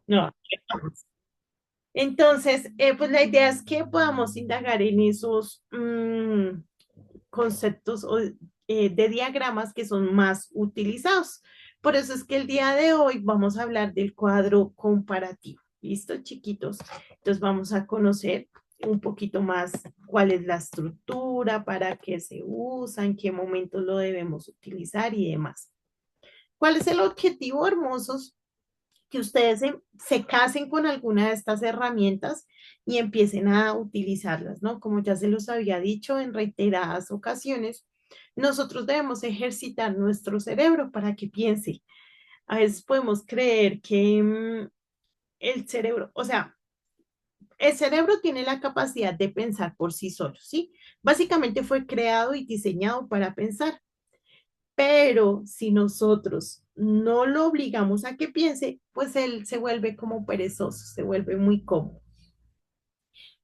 No. Entonces, pues la idea es que podamos indagar en esos conceptos de diagramas que son más utilizados. Por eso es que el día de hoy vamos a hablar del cuadro comparativo. ¿Listo, chiquitos? Entonces vamos a conocer un poquito más cuál es la estructura, para qué se usa, en qué momentos lo debemos utilizar y demás. ¿Cuál es el objetivo, hermosos? Que ustedes se casen con alguna de estas herramientas y empiecen a utilizarlas, ¿no? Como ya se los había dicho en reiteradas ocasiones, nosotros debemos ejercitar nuestro cerebro para que piense. A veces podemos creer que el cerebro, o sea, el cerebro tiene la capacidad de pensar por sí solo, ¿sí? Básicamente fue creado y diseñado para pensar. Pero si nosotros no lo obligamos a que piense, pues él se vuelve como perezoso, se vuelve muy cómodo.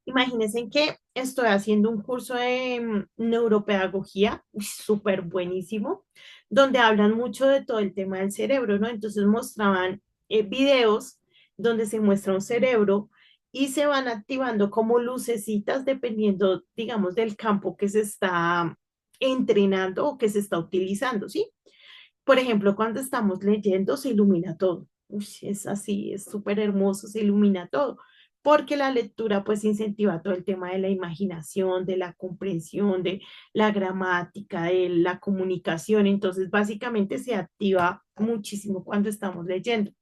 Imagínense que estoy haciendo un curso de neuropedagogía, súper buenísimo, donde hablan mucho de todo el tema del cerebro, ¿no? Entonces mostraban videos donde se muestra un cerebro y se van activando como lucecitas dependiendo, digamos, del campo que se está entrenando o que se está utilizando, ¿sí? Por ejemplo, cuando estamos leyendo, se ilumina todo. Uy, es así, es súper hermoso, se ilumina todo, porque la lectura pues incentiva todo el tema de la imaginación, de la comprensión, de la gramática, de la comunicación. Entonces, básicamente se activa muchísimo cuando estamos leyendo.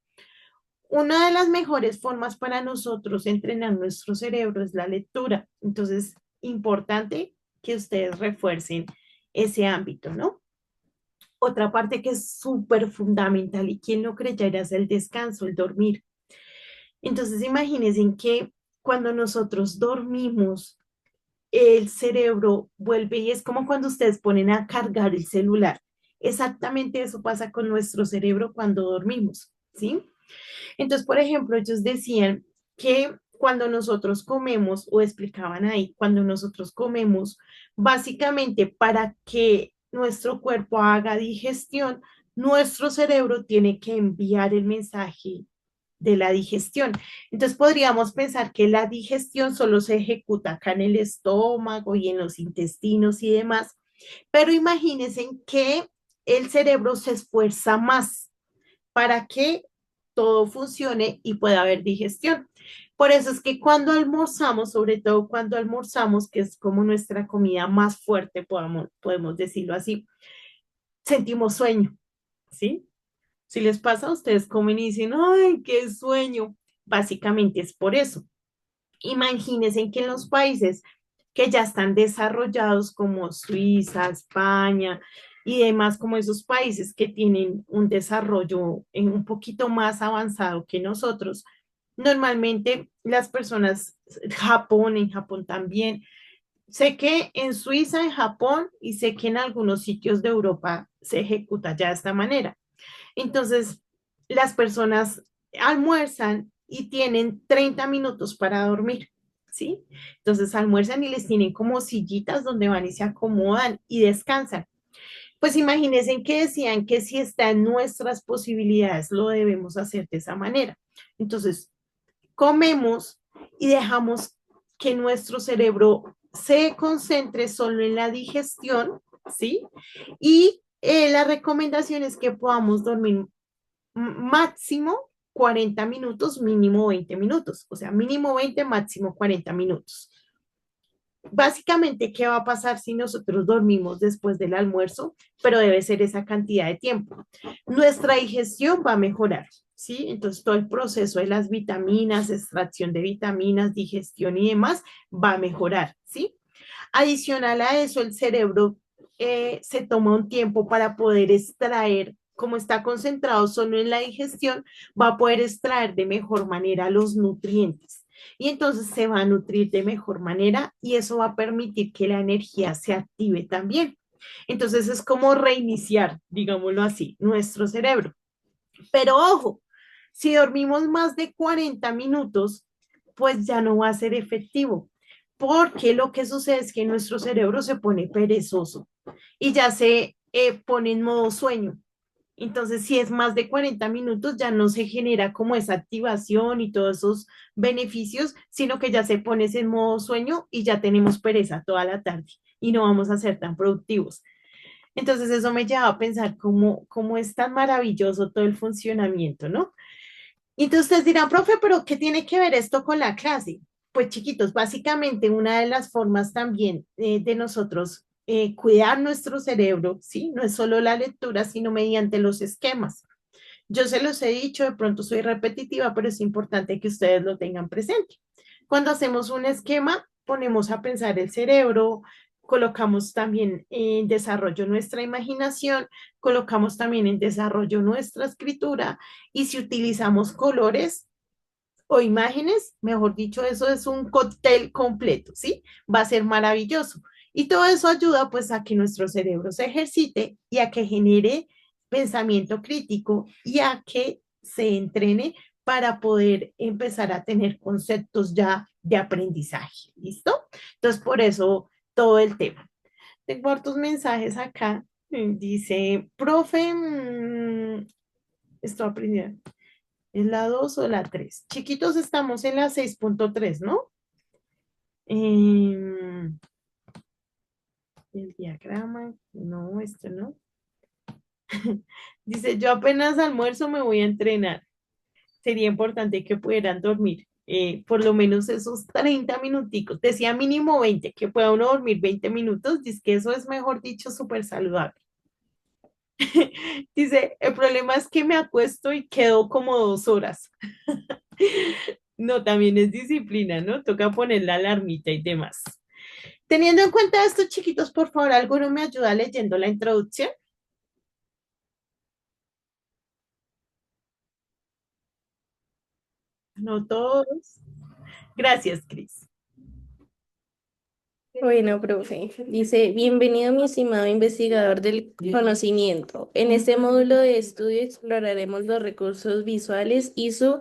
Una de las mejores formas para nosotros entrenar nuestro cerebro es la lectura. Entonces, importante que ustedes refuercen ese ámbito, ¿no? Otra parte que es súper fundamental y quien no creyera es el descanso, el dormir. Entonces, imagínense en que cuando nosotros dormimos, el cerebro vuelve y es como cuando ustedes ponen a cargar el celular. Exactamente eso pasa con nuestro cerebro cuando dormimos, ¿sí? Entonces, por ejemplo, ellos decían que cuando nosotros comemos, o explicaban ahí, cuando nosotros comemos, básicamente para que nuestro cuerpo haga digestión, nuestro cerebro tiene que enviar el mensaje de la digestión. Entonces podríamos pensar que la digestión solo se ejecuta acá en el estómago y en los intestinos y demás, pero imagínense que el cerebro se esfuerza más para que todo funcione y pueda haber digestión. Por eso es que cuando almorzamos, sobre todo cuando almorzamos, que es como nuestra comida más fuerte, podemos decirlo así, sentimos sueño, ¿sí? Si les pasa, ustedes comen y dicen, ay, qué sueño. Básicamente es por eso. Imagínense que en los países que ya están desarrollados como Suiza, España y demás, como esos países que tienen un desarrollo un poquito más avanzado que nosotros, normalmente las personas, en Japón también, sé que en Suiza, en Japón y sé que en algunos sitios de Europa se ejecuta ya de esta manera. Entonces, las personas almuerzan y tienen 30 minutos para dormir, ¿sí? Entonces almuerzan y les tienen como sillitas donde van y se acomodan y descansan. Pues imagínense que decían que si está en nuestras posibilidades, lo debemos hacer de esa manera. Entonces, comemos y dejamos que nuestro cerebro se concentre solo en la digestión, ¿sí? Y la recomendación es que podamos dormir máximo 40 minutos, mínimo 20 minutos, o sea, mínimo 20, máximo 40 minutos. Básicamente, ¿qué va a pasar si nosotros dormimos después del almuerzo? Pero debe ser esa cantidad de tiempo. Nuestra digestión va a mejorar, ¿sí? Entonces, todo el proceso de las vitaminas, extracción de vitaminas, digestión y demás va a mejorar, ¿sí? Adicional a eso, el cerebro se toma un tiempo para poder extraer, como está concentrado solo en la digestión, va a poder extraer de mejor manera los nutrientes. Y entonces se va a nutrir de mejor manera y eso va a permitir que la energía se active también. Entonces es como reiniciar, digámoslo así, nuestro cerebro. Pero ojo, si dormimos más de 40 minutos, pues ya no va a ser efectivo, porque lo que sucede es que nuestro cerebro se pone perezoso y ya se pone en modo sueño. Entonces, si es más de 40 minutos, ya no se genera como esa activación y todos esos beneficios, sino que ya se pone ese modo sueño y ya tenemos pereza toda la tarde y no vamos a ser tan productivos. Entonces, eso me lleva a pensar cómo es tan maravilloso todo el funcionamiento, ¿no? Y entonces ustedes dirán, profe, pero ¿qué tiene que ver esto con la clase? Pues chiquitos, básicamente una de las formas también de nosotros cuidar nuestro cerebro, ¿sí? No es solo la lectura, sino mediante los esquemas. Yo se los he dicho, de pronto soy repetitiva, pero es importante que ustedes lo tengan presente. Cuando hacemos un esquema, ponemos a pensar el cerebro, colocamos también en desarrollo nuestra imaginación, colocamos también en desarrollo nuestra escritura y si utilizamos colores o imágenes, mejor dicho, eso es un cóctel completo, ¿sí? Va a ser maravilloso. Y todo eso ayuda pues a que nuestro cerebro se ejercite y a que genere pensamiento crítico y a que se entrene para poder empezar a tener conceptos ya de aprendizaje. ¿Listo? Entonces, por eso todo el tema. Tengo hartos mensajes acá. Dice, profe, esto aprendiendo. ¿Es la 2 o la 3? Chiquitos, estamos en la 6.3, ¿no? Em, el diagrama, no, esto no. Dice, yo apenas almuerzo me voy a entrenar. Sería importante que pudieran dormir por lo menos esos 30 minuticos. Decía mínimo 20, que pueda uno dormir 20 minutos. Dice que eso es, mejor dicho, súper saludable. Dice, el problema es que me acuesto y quedo como 2 horas. No, también es disciplina, ¿no? Toca poner la alarmita y demás. Teniendo en cuenta esto, chiquitos, por favor, ¿alguno me ayuda leyendo la introducción? No todos. Gracias, Cris. Bueno, profe, dice, bienvenido mi estimado investigador del conocimiento. En este módulo de estudio exploraremos los recursos visuales y su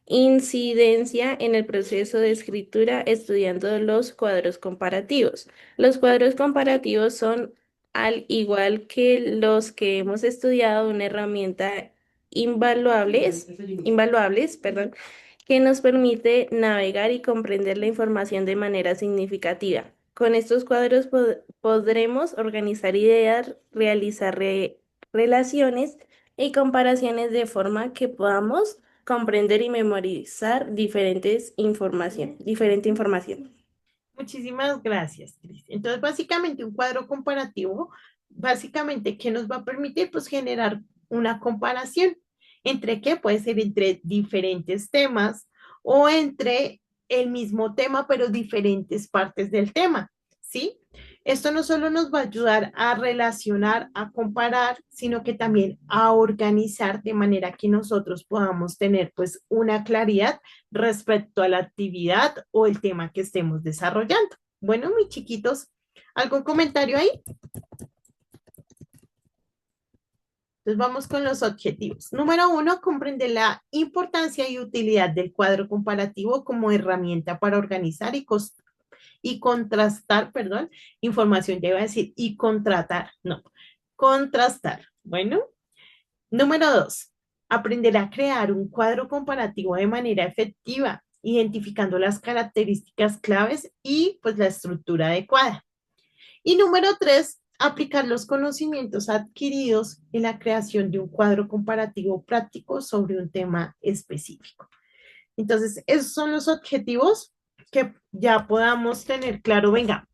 incidencia en el proceso de escritura estudiando los cuadros comparativos. Los cuadros comparativos son, al igual que los que hemos estudiado, una herramienta invaluables, perdón, que nos permite navegar y comprender la información de manera significativa. Con estos cuadros podremos organizar ideas, realizar relaciones y comparaciones de forma que podamos comprender y memorizar diferente información. Muchísimas gracias, Cris. Entonces, básicamente, un cuadro comparativo, básicamente, ¿qué nos va a permitir? Pues generar una comparación. ¿Entre qué? Puede ser entre diferentes temas o entre el mismo tema, pero diferentes partes del tema, ¿sí? Esto no solo nos va a ayudar a relacionar, a comparar, sino que también a organizar de manera que nosotros podamos tener pues una claridad respecto a la actividad o el tema que estemos desarrollando. Bueno, mis chiquitos, ¿algún comentario ahí? Entonces vamos con los objetivos. Número 1, comprende la importancia y utilidad del cuadro comparativo como herramienta para organizar y contrastar, perdón, información, ya iba a decir, y contratar, no, contrastar. Bueno, número 2, aprender a crear un cuadro comparativo de manera efectiva, identificando las características claves y pues la estructura adecuada. Y número 3, aplicar los conocimientos adquiridos en la creación de un cuadro comparativo práctico sobre un tema específico. Entonces, esos son los objetivos que ya podamos tener claro, venga,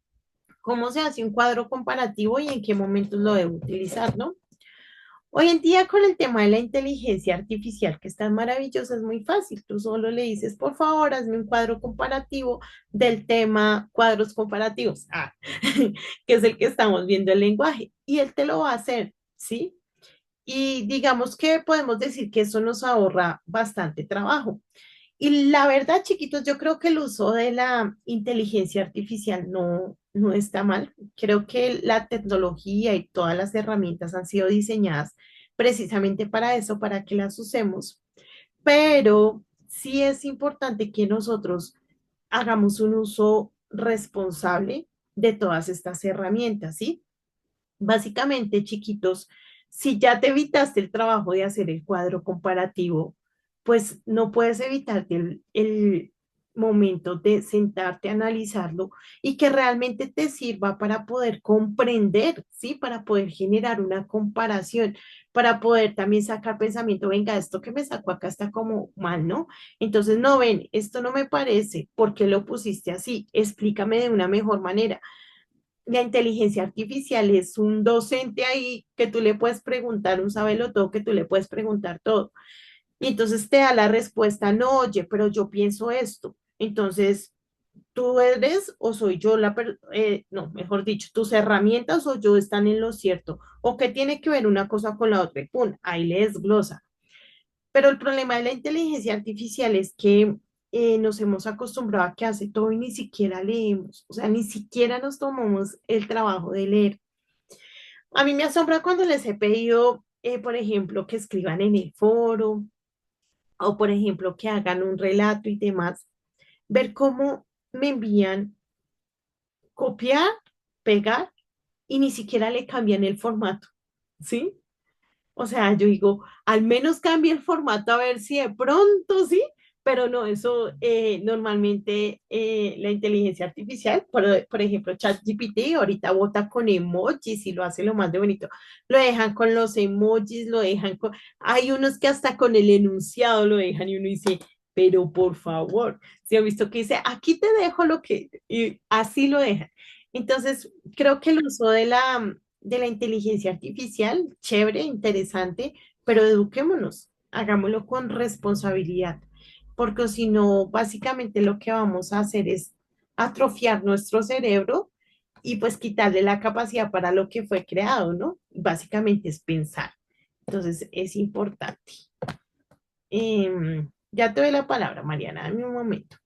cómo se hace un cuadro comparativo y en qué momentos lo debo utilizar, ¿no? Hoy en día con el tema de la inteligencia artificial, que es tan maravillosa, es muy fácil. Tú solo le dices, por favor, hazme un cuadro comparativo del tema cuadros comparativos, que es el que estamos viendo el lenguaje, y él te lo va a hacer, ¿sí? Y digamos que podemos decir que eso nos ahorra bastante trabajo. Y la verdad, chiquitos, yo creo que el uso de la inteligencia artificial no está mal. Creo que la tecnología y todas las herramientas han sido diseñadas precisamente para eso, para que las usemos. Pero sí es importante que nosotros hagamos un uso responsable de todas estas herramientas, ¿sí? Básicamente, chiquitos, Si ya te evitaste el trabajo de hacer el cuadro comparativo, pues no puedes evitarte el momento de sentarte a analizarlo y que realmente te sirva para poder comprender, ¿sí? Para poder generar una comparación, para poder también sacar pensamiento, venga, esto que me sacó acá está como mal, ¿no? Entonces, no ven, esto no me parece, ¿por qué lo pusiste así? Explícame de una mejor manera. La inteligencia artificial es un docente ahí que tú le puedes preguntar, un todo, que tú le puedes preguntar todo. Y entonces te da la respuesta, no, oye, pero yo pienso esto. Entonces, tú eres o soy yo no, mejor dicho, tus herramientas o yo están en lo cierto. ¿O qué tiene que ver una cosa con la otra? Y pum, ahí le desglosa. Pero el problema de la inteligencia artificial es que nos hemos acostumbrado a que hace todo y ni siquiera leemos, o sea, ni siquiera nos tomamos el trabajo de leer. A mí me asombra cuando les he pedido, por ejemplo, que escriban en el foro o, por ejemplo, que hagan un relato y demás, ver cómo me envían copiar, pegar y ni siquiera le cambian el formato, ¿sí? O sea, yo digo, al menos cambie el formato a ver si de pronto sí, pero no, eso normalmente la inteligencia artificial, por ejemplo, ChatGPT ahorita vota con emojis y lo hace lo más de bonito. Lo dejan con los emojis, lo dejan con... Hay unos que hasta con el enunciado lo dejan y uno dice, pero por favor, si ha visto que dice, aquí te dejo lo que... Y así lo dejan. Entonces, creo que el uso de la inteligencia artificial, chévere, interesante, pero eduquémonos, hagámoslo con responsabilidad, porque si no, básicamente lo que vamos a hacer es atrofiar nuestro cerebro y pues quitarle la capacidad para lo que fue creado, ¿no? Básicamente es pensar. Entonces, es importante. Ya te doy la palabra, Mariana, dame un momento.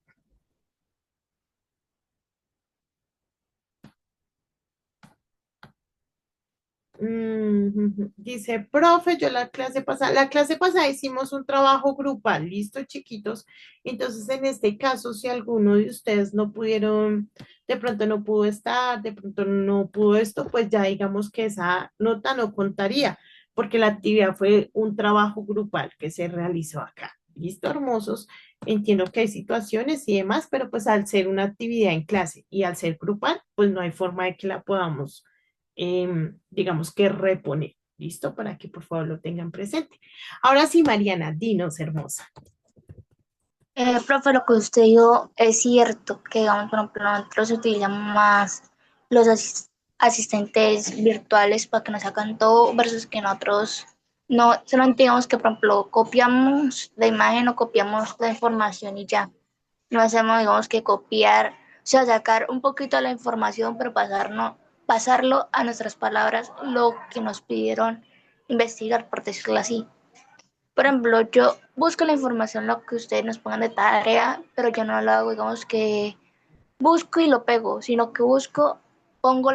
Dice, profe, yo la clase pasada hicimos un trabajo grupal, listo, chiquitos. Entonces, en este caso, si alguno de ustedes no pudieron, de pronto no pudo estar, de pronto no pudo esto, pues ya digamos que esa nota no contaría, porque la actividad fue un trabajo grupal que se realizó acá. Listo, hermosos. Entiendo que hay situaciones y demás, pero pues al ser una actividad en clase y al ser grupal, pues no hay forma de que la podamos digamos que reponer. ¿Listo? Para que por favor lo tengan presente. Ahora sí, Mariana, dinos, hermosa. Profe, lo que usted dijo es cierto, que digamos, por ejemplo, nosotros utilizamos más los asistentes virtuales para que nos hagan todo versus que nosotros no, solamente digamos que, por ejemplo, copiamos la imagen o copiamos la información y ya. No hacemos, digamos, que copiar, o sea, sacar un poquito de la información, pero pasarlo a nuestras palabras, lo que nos pidieron investigar, por decirlo así. Por ejemplo, yo busco la información, lo que ustedes nos pongan de tarea, pero yo no lo hago, digamos que busco y lo pego, sino que busco, pongo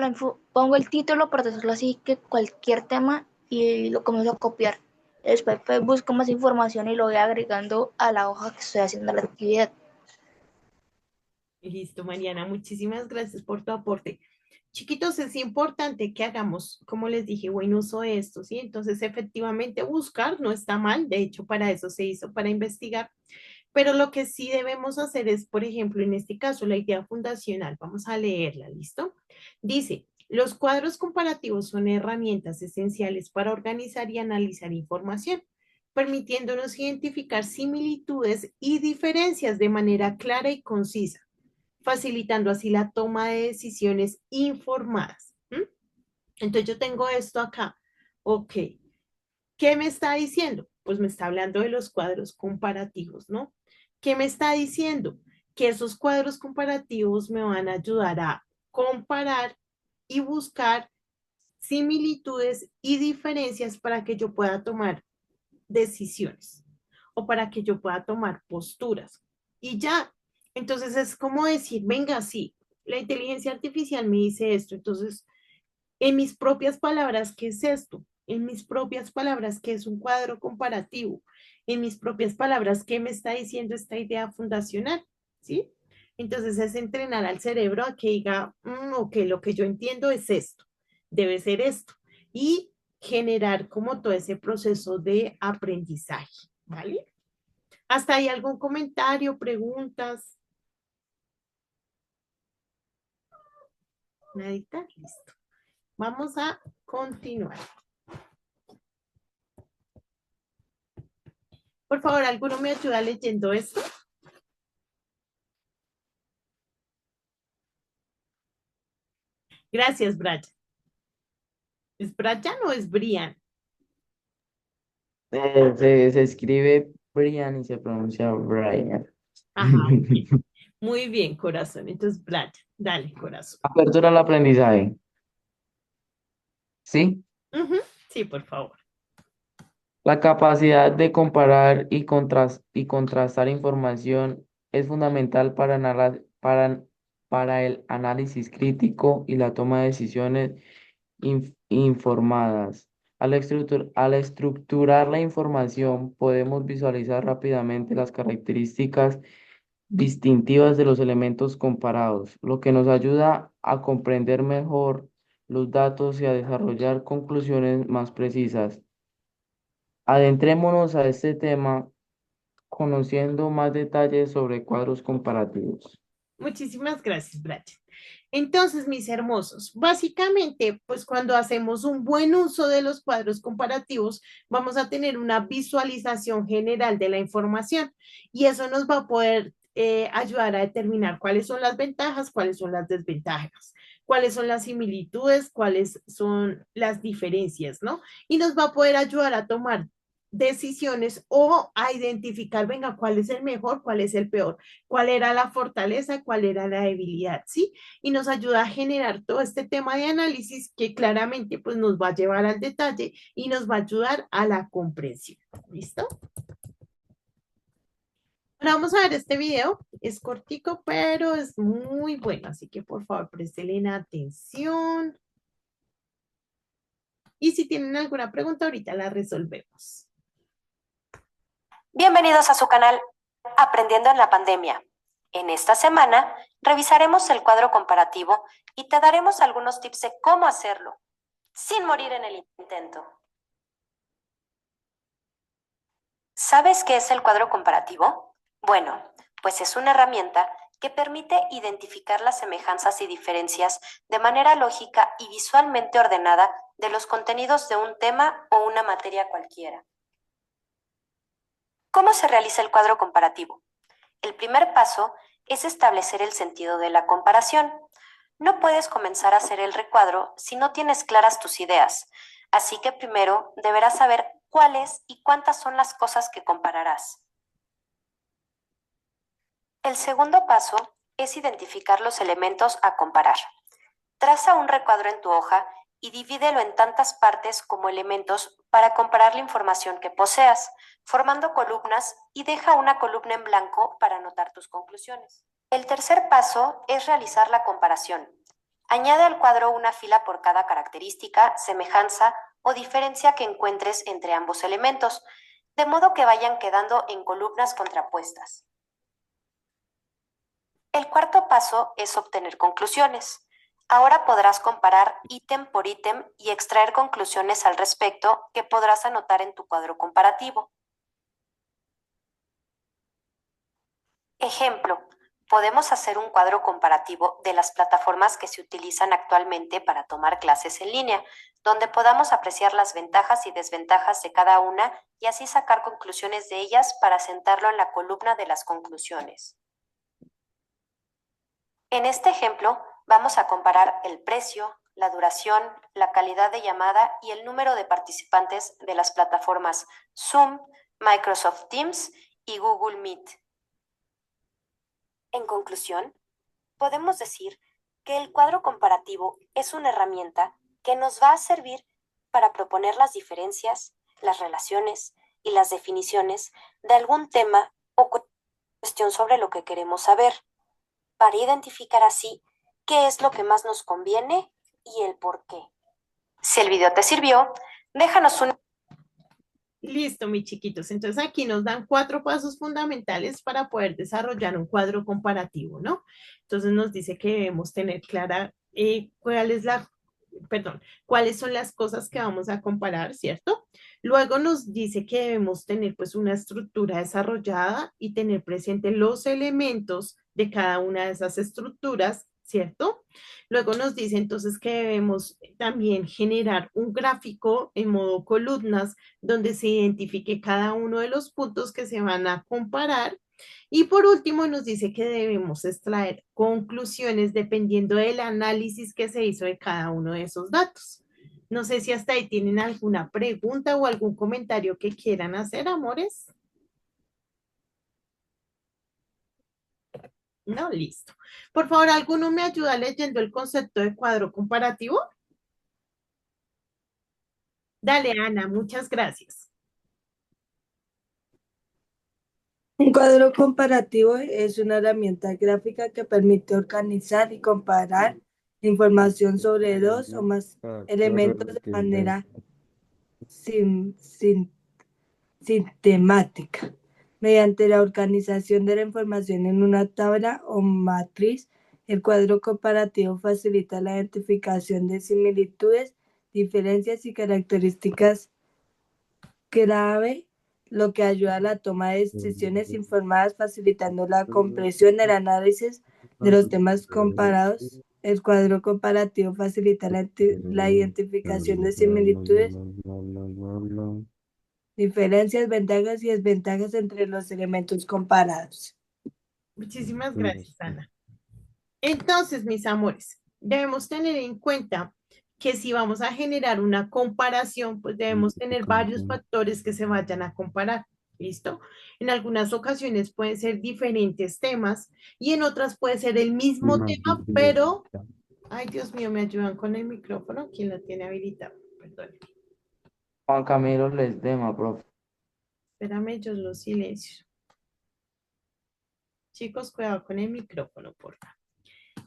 el título, por decirlo así, que cualquier tema y lo comienzo a copiar. Después pues, busco más información y lo voy agregando a la hoja que estoy haciendo la actividad. Listo, Mariana, muchísimas gracias por tu aporte. Chiquitos, es importante que hagamos, como les dije, buen uso de esto, ¿sí? Entonces, efectivamente, buscar no está mal, de hecho, para eso se hizo, para investigar, pero lo que sí debemos hacer es, por ejemplo, en este caso, la idea fundacional, vamos a leerla, ¿listo? Dice, los cuadros comparativos son herramientas esenciales para organizar y analizar información, permitiéndonos identificar similitudes y diferencias de manera clara y concisa, facilitando así la toma de decisiones informadas. ¿Mm? Entonces yo tengo esto acá. Ok, ¿qué me está diciendo? Pues me está hablando de los cuadros comparativos, ¿no? ¿Qué me está diciendo? Que esos cuadros comparativos me van a ayudar a comparar y buscar similitudes y diferencias para que yo pueda tomar decisiones o para que yo pueda tomar posturas. Y ya, entonces es como decir, venga, sí, la inteligencia artificial me dice esto, entonces, en mis propias palabras, ¿qué es esto? En mis propias palabras, ¿qué es un cuadro comparativo? En mis propias palabras, ¿qué me está diciendo esta idea fundacional? ¿Sí? Entonces es entrenar al cerebro a que diga, ok, lo que yo entiendo es esto, debe ser esto. Y generar como todo ese proceso de aprendizaje, ¿vale? ¿Hasta ahí algún comentario, preguntas? Nadita, listo. Vamos a continuar. Por favor, ¿alguno me ayuda leyendo esto? Gracias, Brian. ¿Es Brian o es Brian? Se escribe Brian y se pronuncia Brian. Ajá, ok. Muy bien, corazón. Entonces, Brian, dale, corazón. Apertura al aprendizaje. ¿Sí? Ujú, sí, por favor. La capacidad de comparar y contrastar información es fundamental para el análisis crítico y la toma de decisiones informadas. Al estructurar la información, podemos visualizar rápidamente las características distintivas de los elementos comparados, lo que nos ayuda a comprender mejor los datos y a desarrollar conclusiones más precisas. Adentrémonos a este tema conociendo más detalles sobre cuadros comparativos. Muchísimas gracias, Brian. Entonces, mis hermosos, básicamente, pues cuando hacemos un buen uso de los cuadros comparativos, vamos a tener una visualización general de la información y eso nos va a poder ayudar a determinar cuáles son las ventajas, cuáles son las desventajas, cuáles son las similitudes, cuáles son las diferencias, ¿no? Y nos va a poder ayudar a tomar decisiones o a identificar, venga, cuál es el mejor, cuál es el peor, cuál era la fortaleza, cuál era la debilidad, ¿sí? Y nos ayuda a generar todo este tema de análisis que claramente pues nos va a llevar al detalle y nos va a ayudar a la comprensión. ¿Listo? Ahora vamos a ver este video. Es cortico, pero es muy bueno, así que por favor presten atención. Y si tienen alguna pregunta, ahorita la resolvemos. Bienvenidos a su canal Aprendiendo en la Pandemia. En esta semana revisaremos el cuadro comparativo y te daremos algunos tips de cómo hacerlo, sin morir en el intento. ¿Sabes qué es el cuadro comparativo? Bueno, pues es una herramienta que permite identificar las semejanzas y diferencias de manera lógica y visualmente ordenada de los contenidos de un tema o una materia cualquiera. ¿Cómo se realiza el cuadro comparativo? El primer paso es establecer el sentido de la comparación. No puedes comenzar a hacer el recuadro si no tienes claras tus ideas, así que primero deberás saber cuáles y cuántas son las cosas que compararás. El segundo paso es identificar los elementos a comparar. Traza un recuadro en tu hoja y divídelo en tantas partes como elementos para comparar la información que poseas, formando columnas, y deja una columna en blanco para anotar tus conclusiones. El tercer paso es realizar la comparación. Añade al cuadro una fila por cada característica, semejanza o diferencia que encuentres entre ambos elementos, de modo que vayan quedando en columnas contrapuestas. El cuarto paso es obtener conclusiones. Ahora podrás comparar ítem por ítem y extraer conclusiones al respecto que podrás anotar en tu cuadro comparativo. Ejemplo, podemos hacer un cuadro comparativo de las plataformas que se utilizan actualmente para tomar clases en línea, donde podamos apreciar las ventajas y desventajas de cada una y así sacar conclusiones de ellas para sentarlo en la columna de las conclusiones. En este ejemplo, vamos a comparar el precio, la duración, la calidad de llamada y el número de participantes de las plataformas Zoom, Microsoft Teams y Google Meet. En conclusión, podemos decir que el cuadro comparativo es una herramienta que nos va a servir para proponer las diferencias, las relaciones y las definiciones de algún tema o cuestión sobre lo que queremos saber, para identificar así qué es lo que más nos conviene y el por qué. Si el video te sirvió, déjanos un... Listo, mis chiquitos. Entonces aquí nos dan 4 pasos fundamentales para poder desarrollar un cuadro comparativo, ¿no? Entonces nos dice que debemos tener clara cuál es perdón, cuáles son las cosas que vamos a comparar, ¿cierto? Luego nos dice que debemos tener pues una estructura desarrollada y tener presente los elementos de cada una de esas estructuras, ¿cierto? Luego nos dice entonces que debemos también generar un gráfico en modo columnas donde se identifique cada uno de los puntos que se van a comparar. Y por último nos dice que debemos extraer conclusiones dependiendo del análisis que se hizo de cada uno de esos datos. No sé si hasta ahí tienen alguna pregunta o algún comentario que quieran hacer, amores. No, listo. Por favor, ¿alguno me ayuda leyendo el concepto de cuadro comparativo? Dale, Ana, muchas gracias. Un cuadro comparativo es una herramienta gráfica que permite organizar y comparar información sobre dos o más elementos de manera sistemática. Mediante la organización de la información en una tabla o matriz, el cuadro comparativo facilita la identificación de similitudes, diferencias y características clave, lo que ayuda a la toma de decisiones informadas, facilitando la comprensión del análisis de los temas comparados. El cuadro comparativo facilita la identificación de similitudes, diferencias, ventajas y desventajas entre los elementos comparados. Muchísimas gracias, Ana. Entonces, mis amores, debemos tener en cuenta que si vamos a generar una comparación, pues debemos tener varios factores que se vayan a comparar. ¿Listo? En algunas ocasiones pueden ser diferentes temas y en otras puede ser el mismo tema, pero, ay Dios mío, me ayudan con el micrófono. ¿Quién lo tiene habilitado? Perdón. Juan Camilo Lesdema, profe. Espérame, yo lo silencio. Chicos, cuidado con el micrófono, por favor.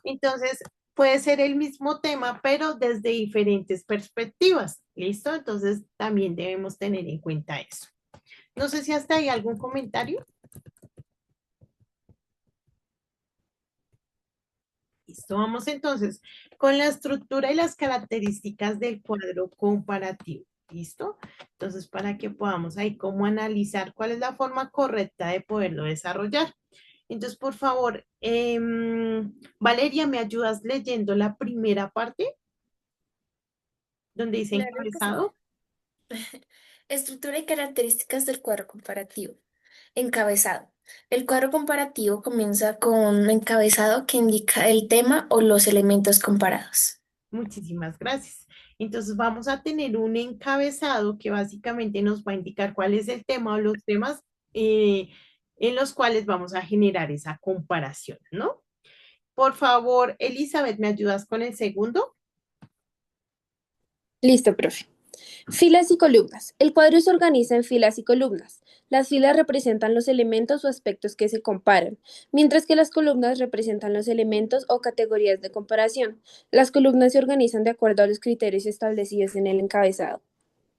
Entonces, puede ser el mismo tema, pero desde diferentes perspectivas. ¿Listo? Entonces, también debemos tener en cuenta eso. No sé si hasta hay algún comentario. Listo, vamos entonces con la estructura y las características del cuadro comparativo. ¿Listo? Entonces, para que podamos ahí como analizar cuál es la forma correcta de poderlo desarrollar. Entonces, por favor, Valeria, ¿me ayudas leyendo la primera parte? Donde dice Claro que sí. encabezado. Estructura y características del cuadro comparativo. Encabezado. El cuadro comparativo comienza con un encabezado que indica el tema o los elementos comparados. Muchísimas gracias. Entonces vamos a tener un encabezado que básicamente nos va a indicar cuál es el tema o los temas en los cuales vamos a generar esa comparación, ¿no? Por favor, Elizabeth, ¿me ayudas con el segundo? Listo, profe. Filas y columnas. El cuadro se organiza en filas y columnas. Las filas representan los elementos o aspectos que se comparan, mientras que las columnas representan los elementos o categorías de comparación. Las columnas se organizan de acuerdo a los criterios establecidos en el encabezado.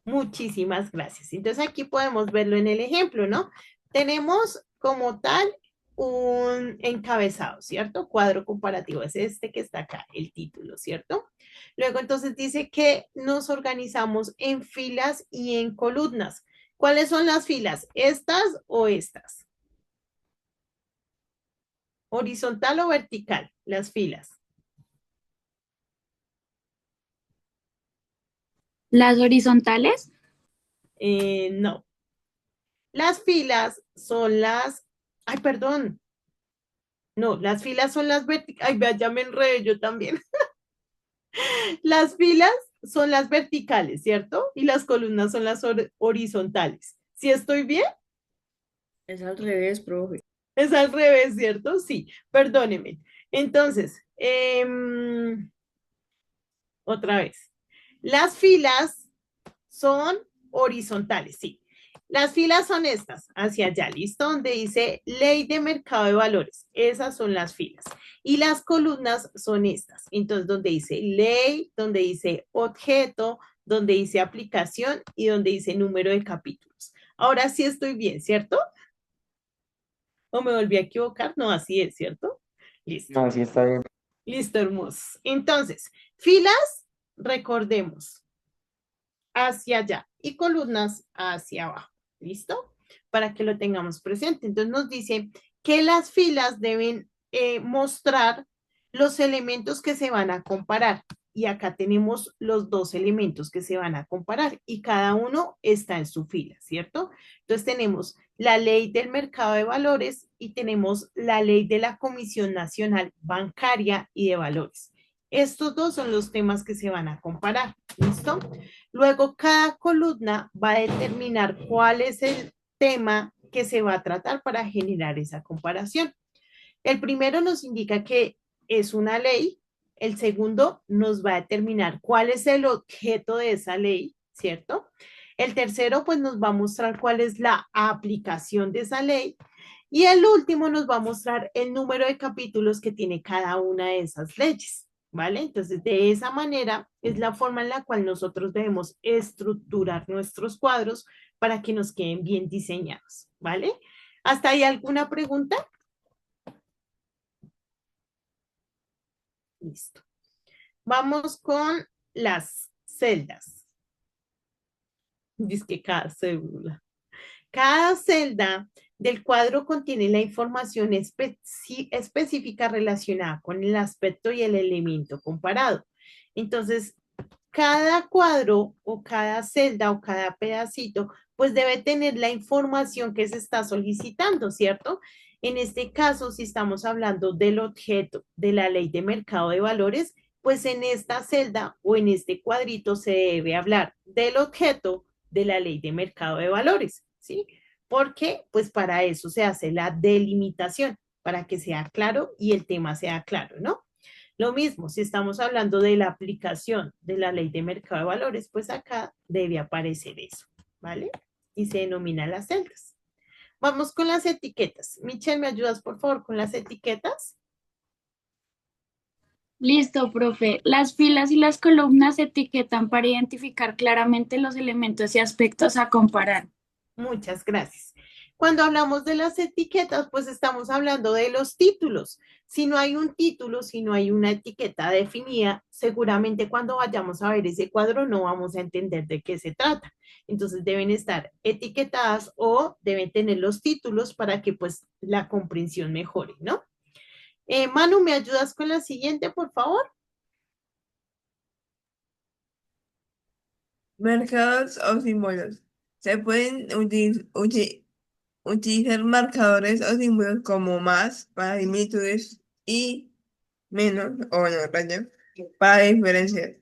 Muchísimas gracias. Entonces aquí podemos verlo en el ejemplo, ¿no? Tenemos como tal un encabezado, ¿cierto? Cuadro comparativo, es este que está acá, el título, ¿cierto? Luego entonces dice que nos organizamos en filas y en columnas. ¿Cuáles son las filas? ¿Estas o estas? ¿Horizontal o vertical? Las filas. Las horizontales, No. Las filas son las, ay, perdón. No, las filas son las verticales. Ay, vea, ya me enredé yo también. Las filas son las verticales, ¿cierto? Y las columnas son las horizontales. ¿Sí estoy bien? Es al revés, profe. Es al revés, ¿cierto? Sí, perdóneme. Entonces, otra vez. Las filas son horizontales, sí. Las filas son estas, hacia allá, ¿listo? Donde dice Ley de Mercado de Valores. Esas son las filas. Y las columnas son estas. Entonces, donde dice ley, donde dice objeto, donde dice aplicación y donde dice número de capítulos. Ahora sí estoy bien, ¿cierto? ¿O me volví a equivocar? No, así es, ¿cierto? Listo. No, sí está bien. Listo, hermosos. Entonces, filas recordemos, hacia allá y columnas hacia abajo. ¿Listo? Para que lo tengamos presente. Entonces nos dice que las filas deben mostrar los elementos que se van a comparar. Y acá tenemos los dos elementos que se van a comparar y cada uno está en su fila, ¿cierto? Entonces tenemos la ley del mercado de valores y tenemos la ley de la Comisión Nacional Bancaria y de Valores. Estos dos son los temas que se van a comparar, ¿listo? Luego, cada columna va a determinar cuál es el tema que se va a tratar para generar esa comparación. El primero nos indica que es una ley, el segundo nos va a determinar cuál es el objeto de esa ley, ¿cierto? El tercero, pues nos va a mostrar cuál es la aplicación de esa ley. Y el último nos va a mostrar el número de capítulos que tiene cada una de esas leyes, ¿vale? Entonces, de esa manera es la forma en la cual nosotros debemos estructurar nuestros cuadros para que nos queden bien diseñados, ¿vale? ¿Hasta ahí alguna pregunta? Listo. Vamos con las celdas. Dice que cada célula. Cada celda del cuadro contiene la información específica relacionada con el aspecto y el elemento comparado. Entonces, cada cuadro o cada celda o cada pedacito, pues debe tener la información que se está solicitando, ¿cierto? En este caso, si estamos hablando del objeto de la ley de mercado de valores, pues en esta celda o en este cuadrito se debe hablar del objeto de la ley de mercado de valores, ¿sí? Porque pues para eso se hace la delimitación, para que sea claro y el tema sea claro, ¿no? Lo mismo, si estamos hablando de la aplicación de la ley de mercado de valores, pues acá debe aparecer eso, ¿vale? Y se denomina las celdas. Vamos con las etiquetas. Michelle, ¿me ayudas por favor con las etiquetas? Listo, profe. Las filas y las columnas se etiquetan para identificar claramente los elementos y aspectos a comparar. Muchas gracias. Cuando hablamos de las etiquetas, pues estamos hablando de los títulos. Si no hay un título, si no hay una etiqueta definida, seguramente cuando vayamos a ver ese cuadro no vamos a entender de qué se trata. Entonces deben estar etiquetadas o deben tener los títulos para que pues la comprensión mejore, ¿no? Manu, ¿me ayudas con la siguiente, por favor? Marcados o símbolos. Se pueden utilizar marcadores o símbolos como más para similitudes y menos o bueno, raya, para diferenciar,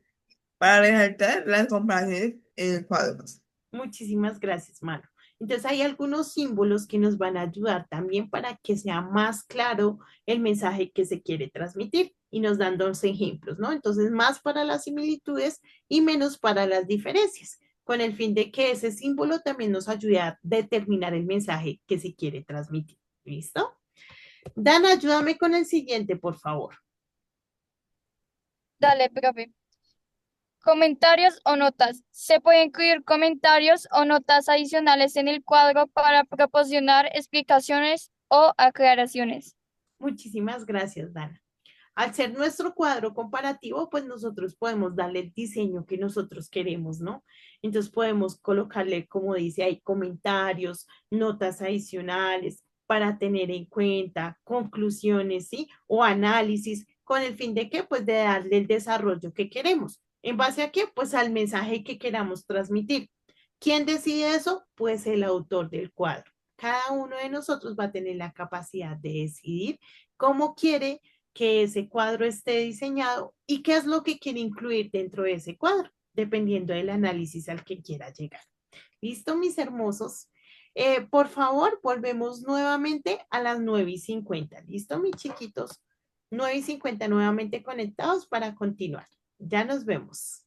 para resaltar las comparaciones en el cuadro. Muchísimas gracias, Manu. Entonces hay algunos símbolos que nos van a ayudar también para que sea más claro el mensaje que se quiere transmitir y nos dan dos ejemplos, ¿no? Entonces más para las similitudes y menos para las diferencias, con el fin de que ese símbolo también nos ayude a determinar el mensaje que se quiere transmitir. ¿Listo? Dana, ayúdame con el siguiente, por favor. Dale, profe. Comentarios o notas. Se pueden incluir comentarios o notas adicionales en el cuadro para proporcionar explicaciones o aclaraciones. Muchísimas gracias, Dana. Al ser nuestro cuadro comparativo, pues nosotros podemos darle el diseño que nosotros queremos, ¿no? Entonces podemos colocarle, como dice ahí, comentarios, notas adicionales para tener en cuenta, conclusiones, ¿sí? O análisis, con el fin de qué? Pues de darle el desarrollo que queremos. ¿En base a qué? Pues al mensaje que queramos transmitir. ¿Quién decide eso? Pues el autor del cuadro. Cada uno de nosotros va a tener la capacidad de decidir cómo quiere que ese cuadro esté diseñado y qué es lo que quiere incluir dentro de ese cuadro, dependiendo del análisis al que quiera llegar. ¿Listo, mis hermosos? Por favor, volvemos nuevamente a las 9:50. ¿Listo, mis chiquitos? 9:50 nuevamente conectados para continuar. Ya nos vemos.